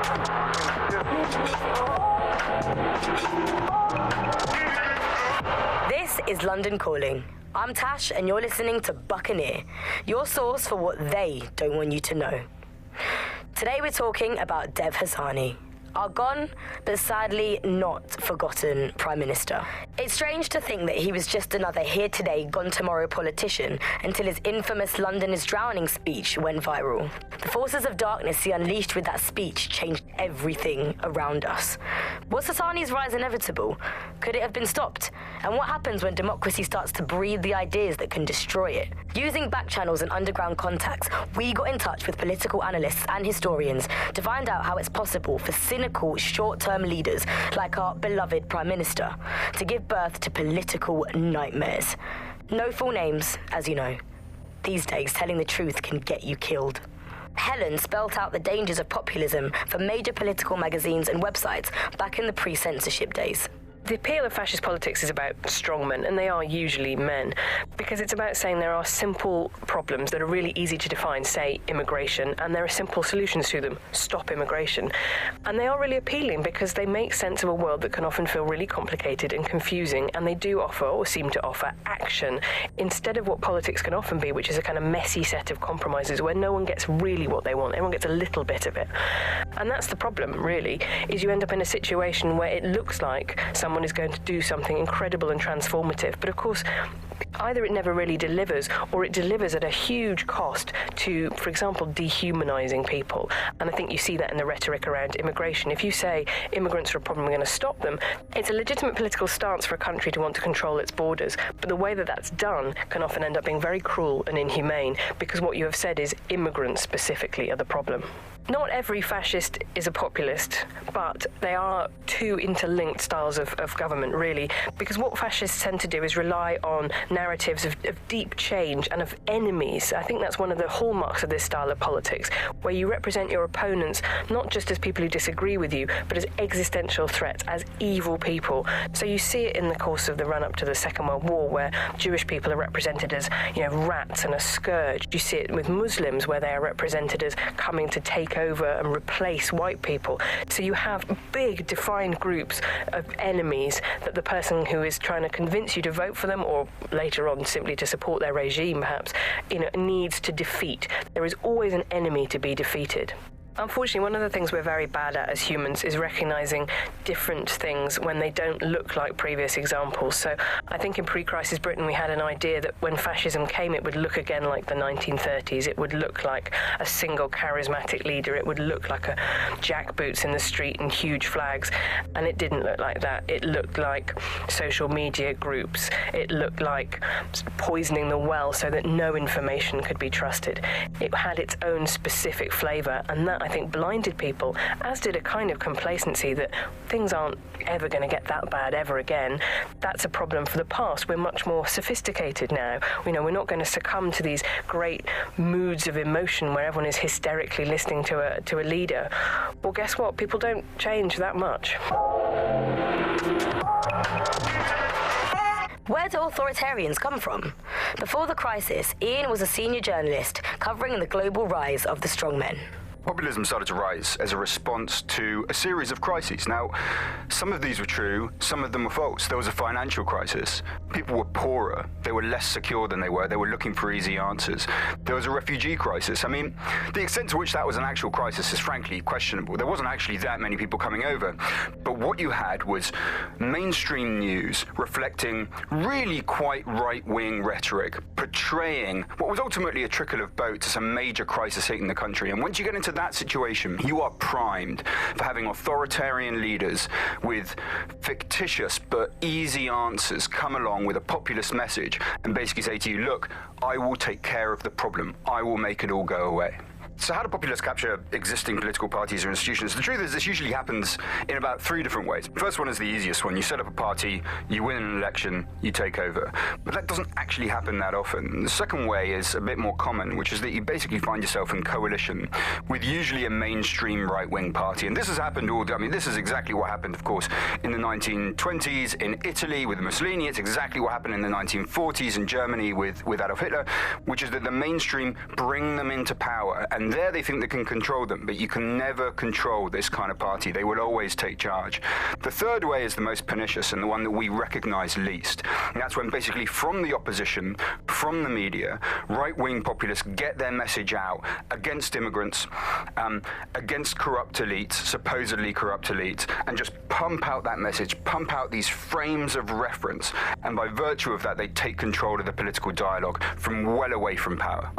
This is London Calling. I'm Tash, and you're listening to Buccaneer, your source for what they don't want you to know. Today we're talking about Dev Hassani, our gone, but sadly not forgotten Prime Minister. It's strange to think that he was just another here today, gone tomorrow politician until his infamous London is drowning speech went viral. The forces of darkness he unleashed with that speech changed everything around us. Was Hassani's rise inevitable? Could it have been stopped? And what happens when democracy starts to breed the ideas that can destroy it? Using back channels and underground contacts, we got in touch with political analysts and historians to find out how it's possible for cynical, short-term leaders like our beloved Prime Minister to give birth to political nightmares. No full names, as you know. These days, telling the truth can get you killed. Helen spelt out the dangers of populism for major political magazines and websites back in the pre-censorship days. The appeal of fascist politics is about strongmen, and they are usually men, because it's about saying there are simple problems that are really easy to define, say immigration, and there are simple solutions to them, stop immigration. And they are really appealing because they make sense of a world that can often feel really complicated and confusing, and they do offer, or seem to offer, action, instead of what politics can often be, which is a kind of messy set of compromises where no one gets really what they want, everyone gets a little bit of it. And that's the problem, really, is you end up in a situation where it looks like someone is going to do something incredible and transformative, but of course either it never really delivers, or it delivers at a huge cost to, for example, dehumanizing people. And I think you see that in the rhetoric around immigration. If you say immigrants are a problem, we're going to stop them, it's a legitimate political stance for a country to want to control its borders, but the way that that's done can often end up being very cruel and inhumane, because what you have said is immigrants specifically are the problem. Not every fascist is a populist, but they are two interlinked styles of government, really, because what fascists tend to do is rely on narratives of deep change and of enemies. I think that's one of the hallmarks of this style of politics, where you represent your opponents not just as people who disagree with you, but as existential threats, as evil people. So you see it in the course of the run-up to the Second World War, where Jewish people are represented as, rats and a scourge. You see it with Muslims, where they are represented as coming to take over and replace white people. So you have big defined groups of enemies that the person who is trying to convince you to vote for them, or later on simply to support their regime perhaps, needs to defeat. There is always an enemy to be defeated. Unfortunately, one of the things we're very bad at as humans is recognizing different things when they don't look like previous examples. So I think in pre-crisis Britain we had an idea that when fascism came it would look again like the 1930s. It would look like a single charismatic leader. It would look like a jackboots in the street and huge flags. And it didn't look like that. It looked like social media groups. It looked like poisoning the well so that no information could be trusted. It had its own specific flavor, and that, I think, blinded people, as did a kind of complacency that things aren't ever going to get that bad ever again. That's a problem for the past. We're much more sophisticated now. We're not going to succumb to these great moods of emotion where everyone is hysterically listening to a leader. Well, guess what? People don't change that much. Where do authoritarians come from? Before the crisis, Ian was a senior journalist covering the global rise of the strongmen. Populism started to rise as a response to a series of crises. Now, some of these were true, some of them were false. There was a financial crisis. People were poorer. They were less secure than they were. They were looking for easy answers. There was a refugee crisis. I mean, the extent to which that was an actual crisis is frankly questionable. There wasn't actually that many people coming over. But what you had was mainstream news reflecting really quite right-wing rhetoric, portraying what was ultimately a trickle of boats as a major crisis hitting the country. And once you get into that situation, you are primed for having authoritarian leaders with fictitious but easy answers come along with a populist message and basically say to you, look, I will take care of the problem. I will make it all go away. So how do populists capture existing political parties or institutions? The truth is this usually happens in about three different ways. The first one is the easiest one. You set up a party, you win an election, you take over. But that doesn't actually happen that often. The second way is a bit more common, which is that you basically find yourself in coalition with usually a mainstream right-wing party. And this has happened this is exactly what happened, of course, in the 1920s in Italy with Mussolini. It's exactly what happened in the 1940s in Germany with Adolf Hitler, which is that the mainstream bring them into power and And there they think they can control them, but you can never control this kind of party. They will always take charge. The third way is the most pernicious and the one that we recognize least. And that's when basically from the opposition, from the media, right-wing populists get their message out against immigrants, against corrupt elites, supposedly corrupt elites, and just pump out that message, pump out these frames of reference. And by virtue of that, they take control of the political dialogue from well away from power.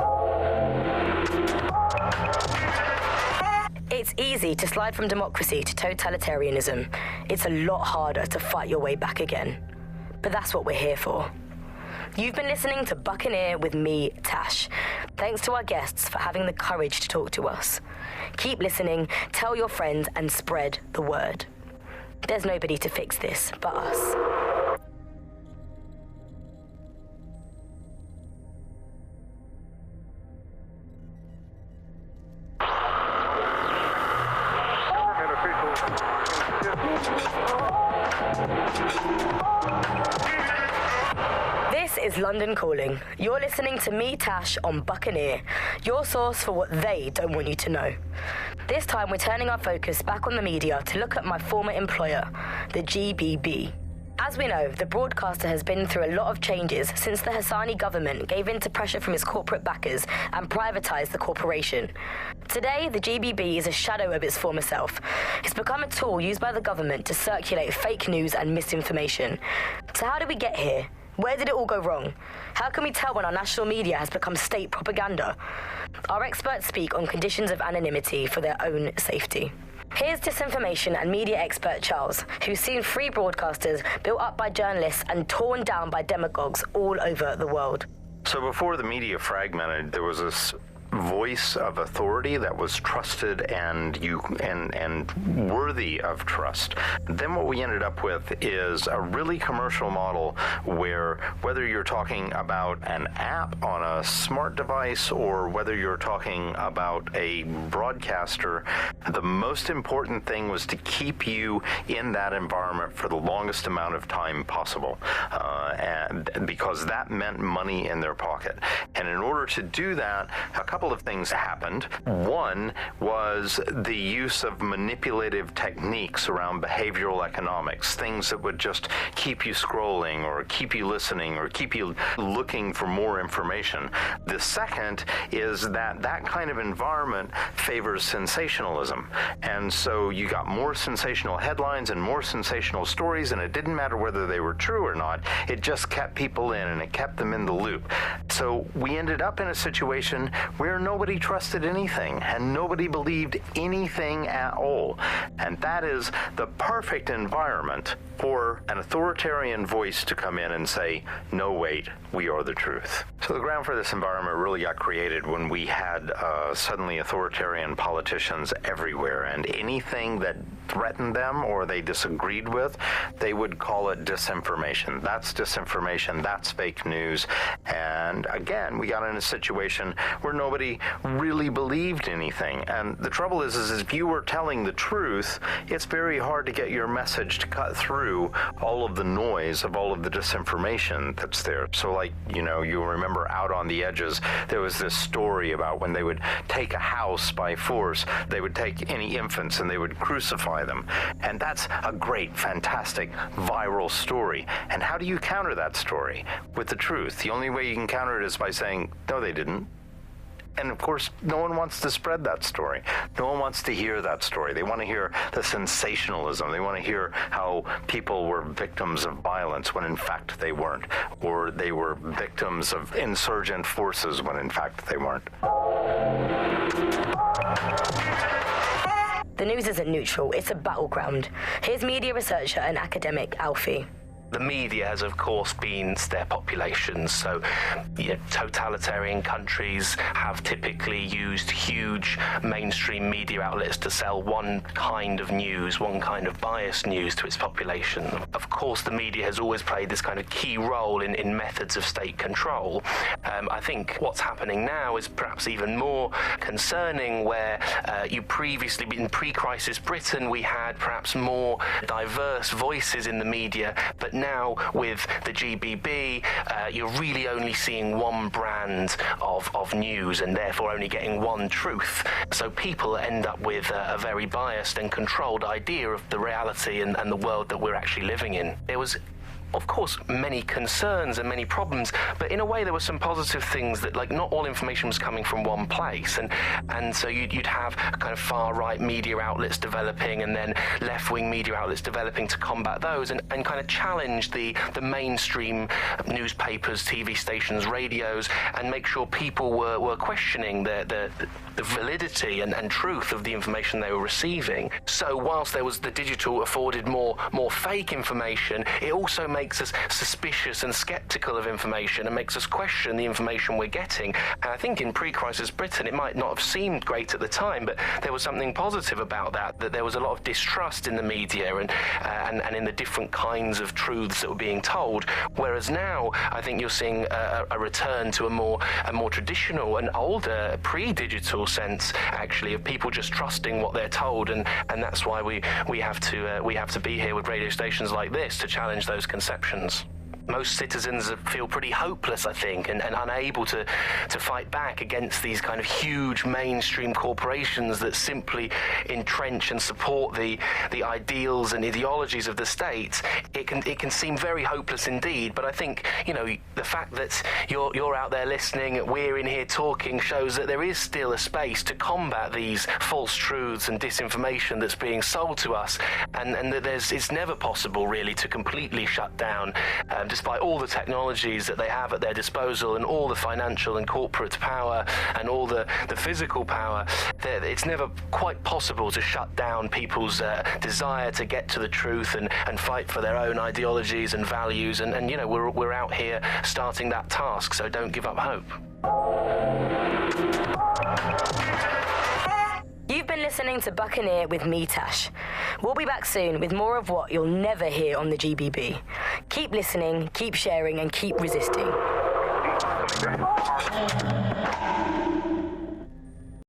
It's easy to slide from democracy to totalitarianism. It's a lot harder to fight your way back again. But that's what we're here for. You've been listening to Buccaneer with me, Tash. Thanks to our guests for having the courage to talk to us. Keep listening, tell your friends, and spread the word. There's nobody to fix this but us. This is London Calling. You're listening to me, Tash, on Buccaneer, your source for what they don't want you to know. This time we're turning our focus back on the media to look at my former employer, the GBB. As we know, the broadcaster has been through a lot of changes since the Hassani government gave in to pressure from his corporate backers and privatised the corporation. Today, the GBB is a shadow of its former self. It's become a tool used by the government to circulate fake news and misinformation. So how did we get here? Where did it all go wrong? How can we tell when our national media has become state propaganda? Our experts speak on conditions of anonymity for their own safety. Here's disinformation and media expert Charles, who's seen free broadcasters built up by journalists and torn down by demagogues all over the world. So before the media fragmented, there was this voice of authority that was trusted and worthy of trust. Then what we ended up with is a really commercial model where whether you're talking about an app on a smart device or whether you're talking about a broadcaster, the most important thing was to keep you in that environment for the longest amount of time possible, and because that meant money in their pocket. And in order to do that, a couple of things happened. One was the use of manipulative techniques around behavioral economics, things that would just keep you scrolling or keep you listening or keep you looking for more information. The second is that that kind of environment favors sensationalism. And so you got more sensational headlines and more sensational stories, and it didn't matter whether they were true or not. It just kept people in and it kept them in the loop. So we ended up in a situation where nobody trusted anything and nobody believed anything at all. And that is the perfect environment for an authoritarian voice to come in and say, no, wait, we are the truth. So the ground for this environment really got created when we had suddenly authoritarian politicians everywhere, and anything that threatened them or they disagreed with, they would call it disinformation. That's disinformation, that's fake news. And again, we got in a situation where nobody really believed anything. And the trouble is if you were telling the truth, it's very hard to get your message to cut through all of the noise of all of the disinformation that's there. So like, you remember Out on the Edges, there was this story about when they would take a house by force, they would take any infants and they would crucify them. And that's a great, fantastic, viral story. And how do you counter that story? With the truth. The only way you can counter it is by saying, no, they didn't. And of course, no one wants to spread that story. No one wants to hear that story. They want to hear the sensationalism. They want to hear how people were victims of violence when in fact they weren't. Or they were victims of insurgent forces when in fact they weren't. The news isn't neutral, it's a battleground. Here's media researcher and academic Alfie. The media has, of course, been their populations. So, totalitarian countries have typically used huge mainstream media outlets to sell one kind of news, one kind of biased news to its population. Of course, the media has always played this kind of key role in methods of state control. I think what's happening now is perhaps even more concerning, where you previously, in pre-crisis Britain, we had perhaps more diverse voices in the media, but now with the GBB, you're really only seeing one brand of news and therefore only getting one truth. So people end up with a very biased and controlled idea of the reality and the world that we're actually living in. There was, of course, many concerns and many problems, but in a way there were some positive things that, like, not all information was coming from one place, and so you'd have kind of far-right media outlets developing and then left-wing media outlets developing to combat those and kind of challenge the mainstream newspapers, TV stations, radios, and make sure people were questioning the validity and truth of the information they were receiving. So whilst there was the digital afforded more fake information, it also makes us suspicious and skeptical of information and makes us question the information we're getting. And I think in pre-crisis Britain, it might not have seemed great at the time, but there was something positive about that there was a lot of distrust in the media and in the different kinds of truths that were being told. Whereas now, I think you're seeing a return to a more traditional and older pre-digital sense, actually, of people just trusting what they're told, and that's why we have to be here with radio stations like this to challenge those conceptions. Most citizens feel pretty hopeless, I think, and unable to fight back against these kind of huge mainstream corporations that simply entrench and support the ideals and ideologies of the state. It can seem very hopeless indeed, but I think, the fact that you're out there listening, we're in here talking, shows that there is still a space to combat these false truths and disinformation that's being sold to us, and that it's never possible really to completely shut down, despite all the technologies that they have at their disposal and all the financial and corporate power and all the physical power. It's never quite possible to shut down people's desire to get to the truth and fight for their own ideologies and values, and we're out here starting that task, so don't give up hope. You've been listening to Buccaneer with me, Tash. We'll be back soon with more of what you'll never hear on the GBB. Keep listening, keep sharing, and keep resisting.